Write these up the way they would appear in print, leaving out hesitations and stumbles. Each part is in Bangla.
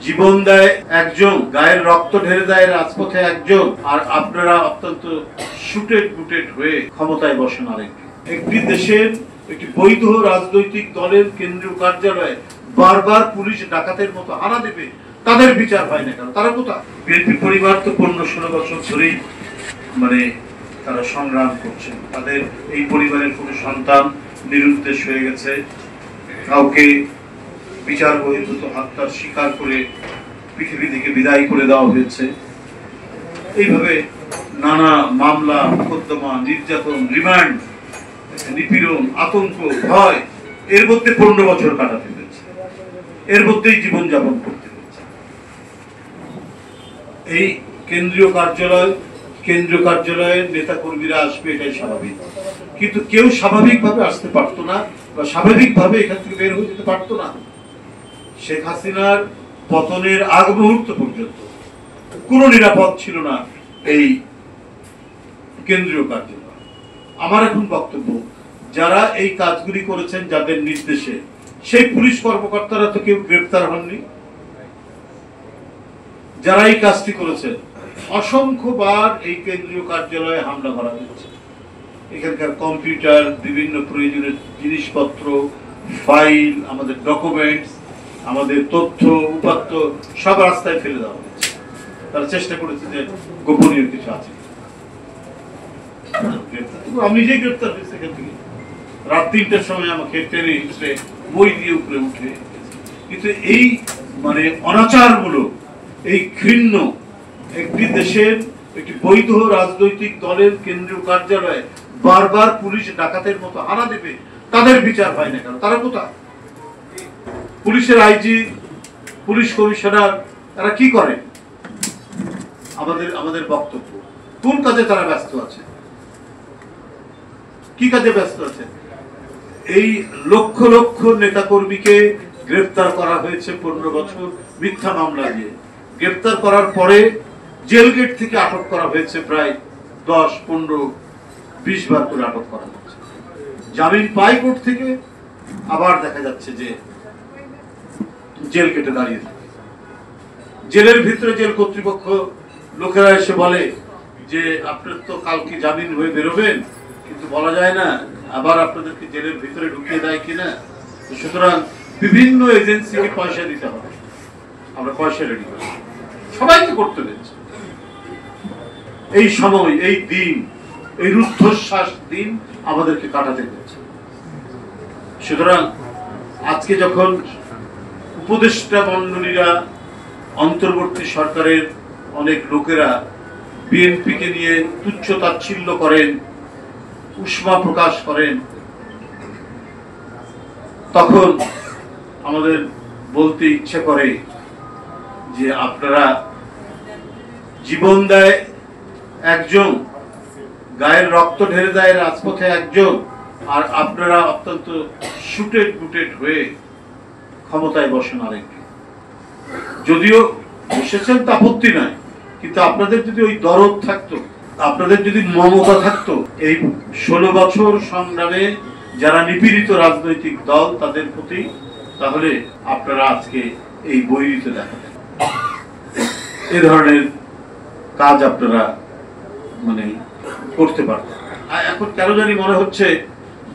জীবন দেয় একজন, গায়ের রক্ত ঢেলে দেয় রাজপথে একজন, আর আপনারা অত্যন্ত শুটেড বুটেড হয়ে ক্ষমতায় বসেন আরেকজন। একটি দেশের একটি বৈধ রাজনৈতিক দলের কেন্দ্রীয় কার্যালয়ে বারবার পুলিশ ডাকাতের মতো হানা দেবে, তাদের বিচার হয় না কেন? তারা কোথায়? বিএনপি পরিবার তো 15-16 বছর ধরেই তারা সংগ্রাম করছেন। তাদের এই পরিবারের কোনো সন্তান নিরুদ্দেশ হয়ে গেছে, কাউকে বিচার বহির্ভূত হত্যার শিকার করে পৃথিবী থেকে বিদায় করে দেওয়া হয়েছে। এইভাবে নানা মামলা, মোকদ্দমা, নির্যাতন, রিমান্ড, নিপীড়ন, আতঙ্ক, ভয়, এর মধ্যে 15 বছর কাটাতে হয়েছে, এর মধ্যেই জীবনযাপন করতে হয়েছে। এই কেন্দ্রীয় কার্যালয়ের নেতা কর্মীরা আসবে, এটাই স্বাভাবিক, কিন্তু কেউ স্বাভাবিকভাবে আসতে পারতো না বা স্বাভাবিকভাবে এখান থেকে বের হয়ে যেতে পারতো না। শেখ হাসিনার পতনের আগ মুহূর্ত পর্যন্ত কোনো নিরাপদ ছিল না এই কেন্দ্রীয় কার্যালয়। আমার এখন বক্তব্য, যারা এই কাজগুলি করেছেন যাদের নির্দেশে, সেই পুলিশ কর্মকর্তারা তো কেউ গ্রেফতার হননি। যারা এই কাজটি করেছেন, অসংখ্যবার এই কেন্দ্রীয় কার্যালয়ে হামলা করা হয়েছে। এখানকার কম্পিউটার, বিভিন্ন প্রয়োজনীয় জিনিসপত্র, ফাইল, আমাদের ডকুমেন্টস, আমাদের তথ্য উপাত্ত সব রাস্তায় ফেলে দেওয়া হয়েছে। তারা চেষ্টা করেছে যে গোপনীয় কিছু আছে। আমি নিজেই গ্রেফতার হয়েছি এখান থেকে। রাত 3টার সময় আমাকে টেনে হিঁচড়ে বই দিয়ে উপরে উঠে, কিন্তু এই অনাচারমূলক, এই ঘৃণ্য একটি দেশের একটি বৈধ রাজনৈতিক দলের কেন্দ্রীয় কার্যালয়ে বারবার পুলিশ ডাকাতের মতো হানা দেবে, তাদের বিচার হয় না কেন? তারা কোথায়? পুলিশের আইজি, পুলিশ কমিশনার, তারা কি করে? আমাদের বক্তব্য, কোন কাজে তারা ব্যস্ত আছে? কি কাজে ব্যস্ত আছে? এই লক্ষ লক্ষ নেতাকর্মীকে গ্রেফতার করা হয়েছে 15 বছর মিথ্যা মামলা দিয়ে। গ্রেফতার করার পরে জেল গেট থেকে আটক করা হয়েছে প্রায় 10, 15, 20 বার করে আটক করা হয়েছে। জামিন পাই কোর্ট থেকে, আবার দেখা যাচ্ছে যে জেল গেটে দাঁড়িয়ে থাকে। জেলের ভিতরে জেল কর্তৃপক্ষ লোকেরা এসে বলে যে আপনার তো কালকে জামিন হয়ে বেরোবেন, কিন্তু বলা যায় না আবার আপনাদেরকে জেলের ভিতরে ঢুকিয়ে দেয় কিনা। সুতরাং বিভিন্ন এজেন্সিকে পয়সা দিতে হবে, আমরা পয়সা রেডি করি, সবাইকে করতে দিচ্ছে। এই সময়, এই দিন, এই রুদ্ধশ্বাস দিন আমাদেরকে কাটাতে হচ্ছে। সুতরাং আজকে যখন উপদেষ্টা মণ্ডলীরা, অন্তর্বর্তী সরকারের অনেক লোকেরা বিএনপিকে নিয়ে তুচ্ছ তাচ্ছিল্য করেন, উষ্মা প্রকাশ করেন, তখন আমাদের বলতে ইচ্ছে করে যে আপনারা জীবন দেয় একজন, গায়ের রক্ত ঢেলে দেয় রাজপথে একজন, আর আপনারা অত্যন্ত শুটেড বুটেড হয়ে ক্ষমতায় বসেন আরেকজন। যদিও বসেছেন তা আপত্তি নাই, কিন্তু আপনাদের যদি ওই দরদ থাকতো, আপনাদের যদি মমতা থাকতো, এই 16 বছর সংগ্রামে যারা নিপীড়িত রাজনৈতিক দল তাদের প্রতি, তাহলে আপনারা আজকে এই বৈরিতে দেখাতেন। এ ধরনের কাজ আপনারা করতে পারতেন। এখন কেন জানি মনে হচ্ছে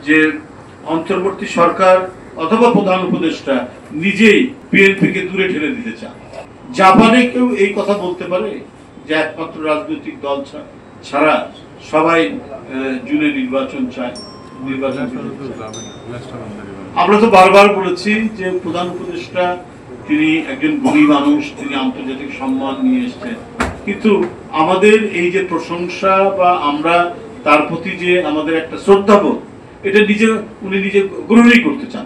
যে অন্তর্বর্তী সরকার অথবা প্রধান উপদেষ্টা নিজেই বিএনপিকে দূরে ঠেলে দিতে চান। জাপানে কেউ এই কথা বলতে পারে যে একমাত্র রাজনৈতিক দল ছাড়া সবাই জুনে নির্বাচন চায়? আমরা তো বারবার বলেছি যে প্রধান উপদেষ্টা তিনি একজন গুণী মানুষ, তিনি আন্তর্জাতিক সম্মান নিয়ে এসেছেন, কিন্তু আমাদের এই যে প্রশংসা বা আমরা তার প্রতি যে আমাদের একটা শ্রদ্ধাবোধ, এটা উনি নিজে গ্রহণই করতে চান।